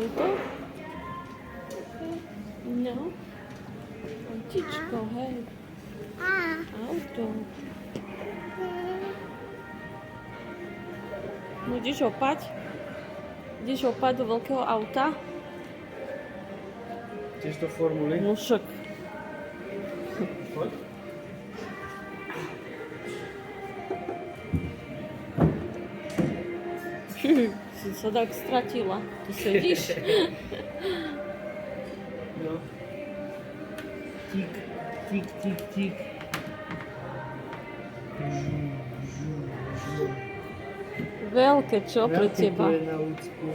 Auto? No. Autičko, hej. Auto. No ideš opať? Ideš opať do veľkého auta? Tiež do formuly? No však. Poď. Si sa tak stratila. Tu sedíš? No. Tik, tik, tik, tik. Veľké, čo pre Veľké teba? tu je na ľudsku.